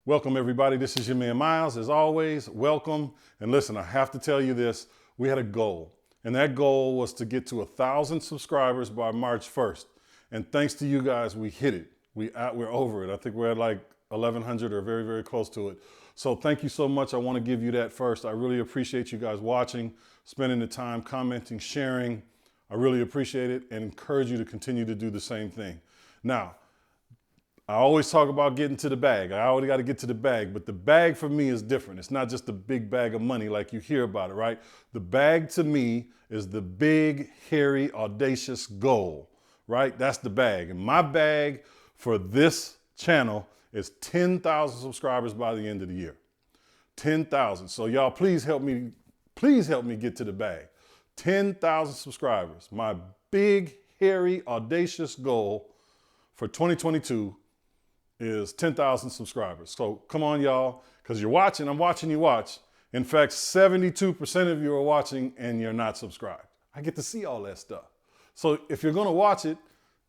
Welcome everybody, this is your man Myles. As always, welcome. And listen, I have to tell you this, we had a goal. And that goal was to get to 1,000 subscribers by March 1st. And thanks to you guys, we hit it. We're over it. I think we're at like 1,100 or very, very close to it. So thank you so much. I want to give you that first. I really appreciate you guys watching, spending the time, commenting, sharing. I really appreciate it and encourage you to continue to do the same thing. Now, I always talk about getting to the bag. I already got to get to the bag, but the bag for me is different. It's not just a big bag of money like you hear about it, right? The bag to me is the big, hairy, audacious goal, right? That's the bag. And my bag for this channel is 10,000 subscribers by the end of the year. 10,000. So y'all please help me get to the bag. 10,000 subscribers. My big, hairy, audacious goal for 2022 is 10,000 subscribers. So come on, y'all, because you're watching. I'm watching you watch. In fact, 72% of you are watching and you're not subscribed. I get to see all that stuff. So if you're going to watch it,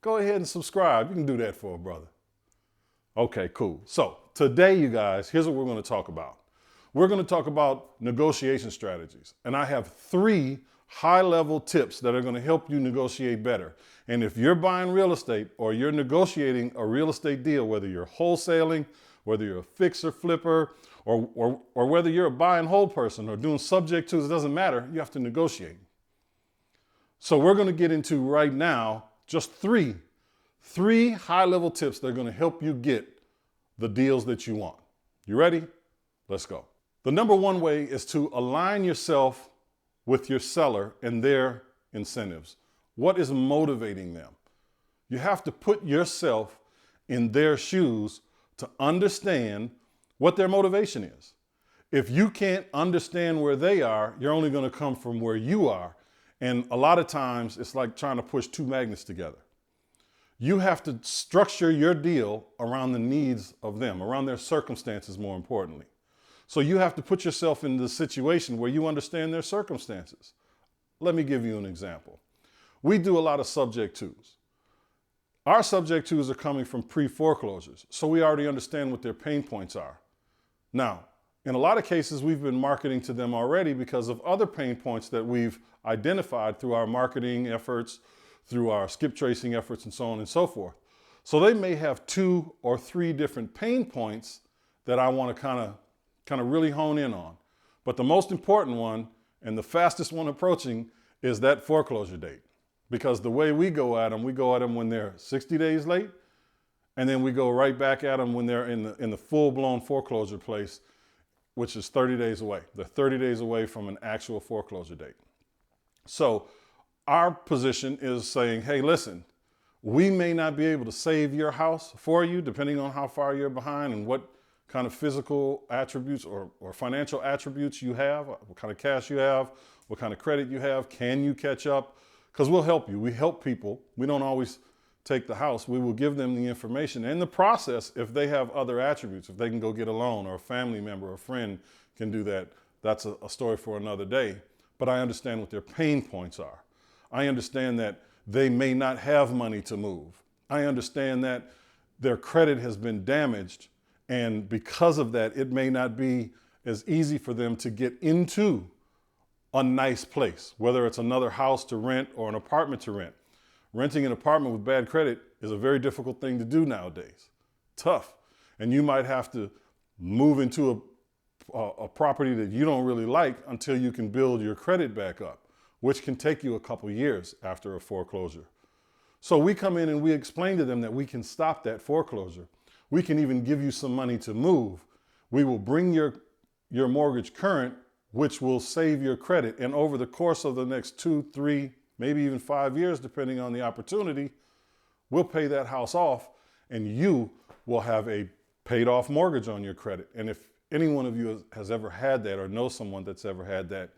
go ahead and subscribe. You can do that for a brother. Okay, cool. So today, you guys, here's what we're going to talk about. We're going to talk about negotiation strategies. And I have 3 high-level tips that are going to help you negotiate better. And if you're buying real estate or you're negotiating a real estate deal, whether you're wholesaling, whether you're a fixer flipper, or whether you're a buy and hold person or doing subject to, it doesn't matter, you have to negotiate. So we're going to get into right now just three high-level tips that are going to help you get the deals that you want. You ready? Let's go. The number one way is to align yourself with your seller and their incentives. What is motivating them? You have to put yourself in their shoes to understand what their motivation is. If you can't understand where they are, you're only going to come from where you are. And a lot of times it's like trying to push 2 magnets together. You have to structure your deal around the needs of them, around their circumstances, more importantly. So you have to put yourself in the situation where you understand their circumstances. Let me give you an example. We do a lot of subject twos. Our subject twos are coming from pre-foreclosures, so we already understand what their pain points are. Now, in a lot of cases, we've been marketing to them already because of other pain points that we've identified through our marketing efforts, through our skip tracing efforts, and so on and so forth. So they may have 2 or 3 different pain points that I want to kind of really hone in on. But the most important one and the fastest one approaching is that foreclosure date. Because the way we go at them when they're 60 days late, and then we go right back at them when they're in the full-blown foreclosure place, which is 30 days away. They're 30 days away from an actual foreclosure date. So our position is saying, hey, listen, we may not be able to save your house for you, depending on how far you're behind and what kind of physical attributes or financial attributes you have, what kind of cash you have, what kind of credit you have, can you catch up? Because we'll help you. We help people. We don't always take the house. We will give them the information. In the process, if they have other attributes, if they can go get a loan or a family member or a friend can do that, that's a story for another day. But I understand what their pain points are. I understand that they may not have money to move. I understand that their credit has been damaged. And because of that, it may not be as easy for them to get into a nice place, whether it's another house to rent or an apartment to rent. Renting an apartment with bad credit is a very difficult thing to do nowadays. Tough. And you might have to move into a property that you don't really like until you can build your credit back up, which can take you a couple years after a foreclosure. So we come in and we explain to them that we can stop that foreclosure. We can even give you some money to move. We will bring your mortgage current, which will save your credit. And over the course of the next 2, 3, maybe even 5 years, depending on the opportunity, we'll pay that house off and you will have a paid off mortgage on your credit. And if any one of you has ever had that or knows someone that's ever had that,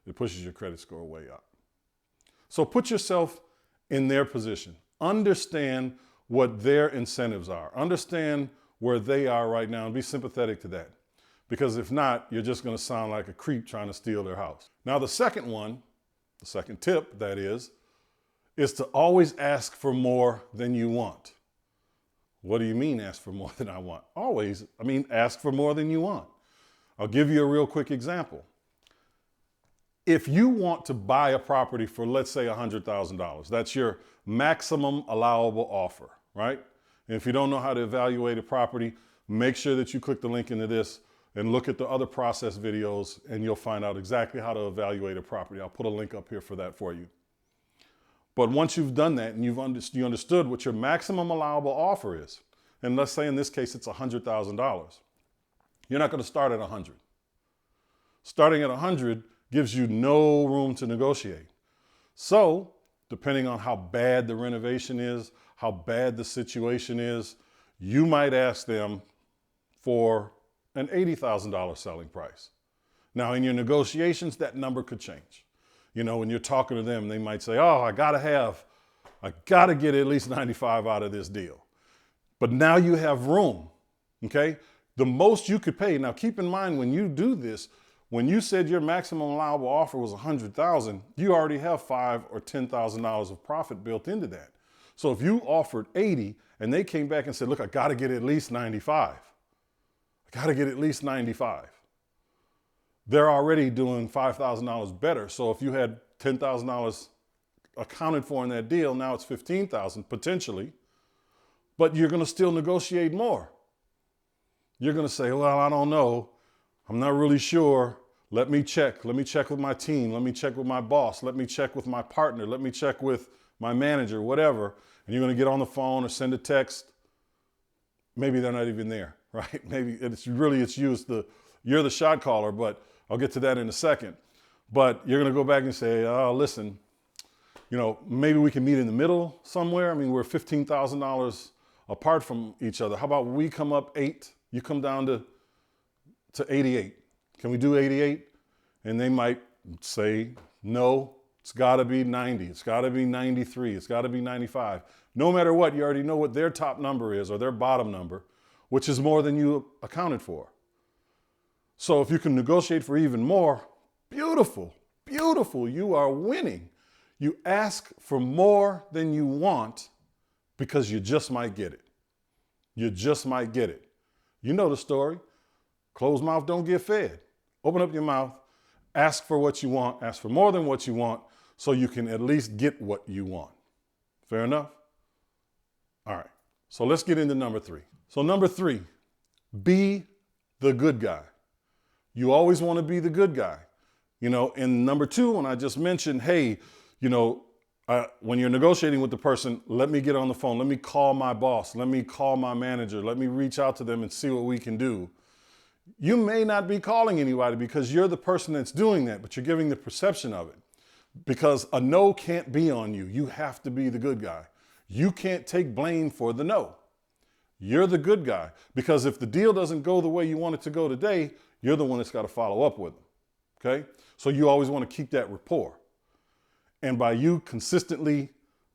it pushes your credit score way up. So put yourself in their position. Understand what their incentives are. Understand where they are right now and be sympathetic to that. Because if not, you're just going to sound like a creep trying to steal their house. Now, the second tip, that is to always ask for more than you want. What do you mean ask for more than I want? Always, ask for more than you want. I'll give you a real quick example. If you want to buy a property for, let's say, $100,000, that's your maximum allowable offer, right? And if you don't know how to evaluate a property, make sure that you click the link into this and look at the other process videos, and you'll find out exactly how to evaluate a property. I'll put a link up here for that for you. But once you've done that and you understood what your maximum allowable offer is, and let's say in this case it's $100,000, you're not going to start at 100. Starting at 100 gives you no room to negotiate. So, depending on how bad the renovation is, how bad the situation is, you might ask them for an $80,000 selling price. Now, in your negotiations, that number could change. You know, when you're talking to them, they might say, oh, I gotta get at least 95 out of this deal. But now you have room, okay? The most you could pay, now keep in mind when you do this, when you said your maximum allowable offer was $100,000, you already have $5,000 or $10,000 of profit built into that. So if you offered 80 and they came back and said, look, I gotta get at least 95. I gotta get at least 95. They're already doing $5,000 better. So if you had $10,000 accounted for in that deal, now it's $15,000 potentially, but you're gonna still negotiate more. You're gonna say, well, I don't know. I'm not really sure. Let me check with my team. Let me check with my boss. Let me check with my partner. Let me check with my manager, whatever. And you're gonna get on the phone or send a text. Maybe they're not even there, right? Maybe you're the shot caller, but I'll get to that in a second. But you're gonna go back and say, oh, listen, maybe we can meet in the middle somewhere. We're $15,000 apart from each other. How about we come up 8, you come down to 88. Can we do 88? And they might say, no, it's gotta be 90. It's gotta be 93. It's gotta be 95. No matter what, you already know what their top number is or their bottom number, which is more than you accounted for. So if you can negotiate for even more, beautiful, beautiful, you are winning. You ask for more than you want because you just might get it. You just might get it. You know the story. Closed mouth don't get fed. Open up your mouth, ask for what you want, ask for more than what you want so you can at least get what you want. Fair enough? All right, so let's get into number 3. So number 3, be the good guy. You always want to be the good guy. In number 2, when I just mentioned, hey, when you're negotiating with the person, let me get on the phone. Let me call my boss. Let me call my manager. Let me reach out to them and see what we can do. You may not be calling anybody because you're the person that's doing that, but you're giving the perception of it. Because a no can't be on you. You have to be the good guy. You can't take blame for the no. You're the good guy. Because if the deal doesn't go the way you want it to go today, you're the one that's got to follow up with them. Okay? So you always want to keep that rapport. And by you consistently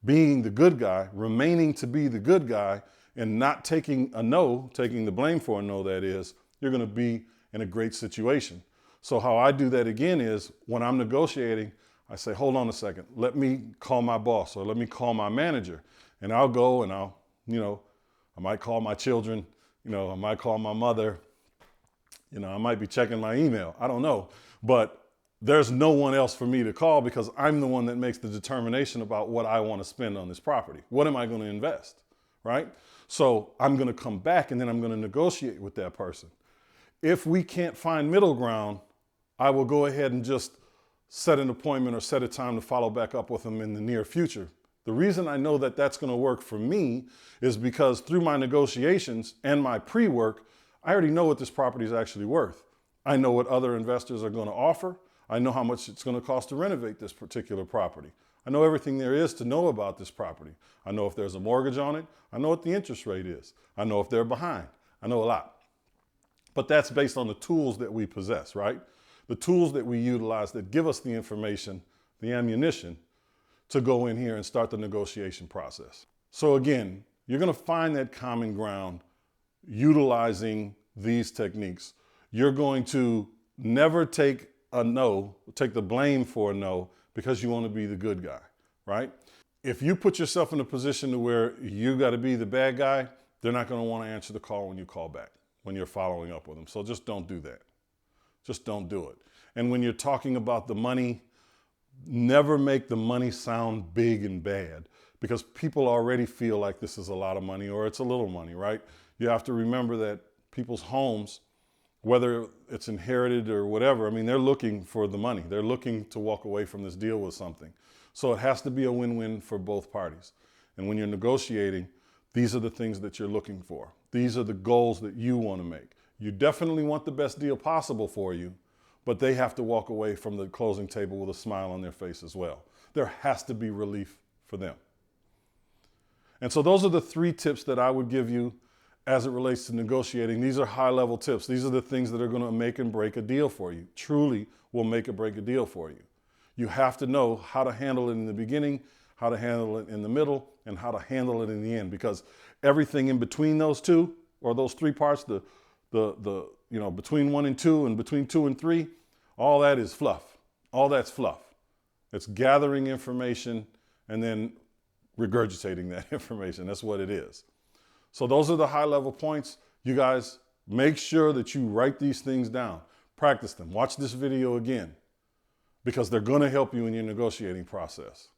being the good guy, remaining to be the good guy, and not taking a no, taking the blame for a no, that is, you're going to be in a great situation. So how I do that again is when I'm negotiating, I say, hold on a second, let me call my boss or let me call my manager. And I'll go and I might call my children, I might call my mother, I might be checking my email. I don't know. But there's no one else for me to call because I'm the one that makes the determination about what I want to spend on this property. What am I going to invest, right? So I'm going to come back and then I'm going to negotiate with that person. If we can't find middle ground, I will go ahead and just set an appointment or set a time to follow back up with them in the near future. The reason I know that that's going to work for me is because through my negotiations and my pre-work, I already know what this property is actually worth. I know what other investors are going to offer. I know how much it's going to cost to renovate this particular property. I know everything there is to know about this property. I know if there's a mortgage on it. I know what the interest rate is. I know if they're behind. I know a lot. But that's based on the tools that we possess, right? The tools that we utilize that give us the information, the ammunition, to go in here and start the negotiation process. So again, you're going to find that common ground utilizing these techniques. You're going to never take a no, take the blame for a no, because you want to be the good guy, right? If you put yourself in a position to where you got to be the bad guy, they're not going to want to answer the call when you call back, when you're following up with them. So just don't do that. Just don't do it. And when you're talking about the money, never make the money sound big and bad, because people already feel like this is a lot of money or it's a little money, right? You have to remember that people's homes, whether it's inherited or whatever, I mean, they're looking for the money. They're looking to walk away from this deal with something. So it has to be a win-win for both parties. And when you're negotiating, these are the things that you're looking for. These are the goals that you want to make. You definitely want the best deal possible for you, but they have to walk away from the closing table with a smile on their face as well. There has to be relief for them. And so those are the 3 tips that I would give you as it relates to negotiating. These are high-level tips. These are the things that are going to make and break a deal for you. Truly will make or break a deal for you. You have to know how to handle it in the beginning, how to handle it in the middle, and how to handle it in the end, because everything in between those 2, or those 3 parts, between 1 and 2 and between 2 and 3, all that is fluff. All that's fluff. It's gathering information and then regurgitating that information. That's what it is. So those are the high-level points. You guys, make sure that you write these things down. Practice them. Watch this video again, because they're going to help you in your negotiating process.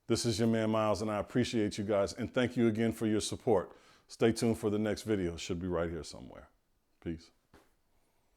This is your man Myles, and I appreciate you guys, and thank you again for your support. Stay tuned for the next video. It should be right here somewhere. Peace.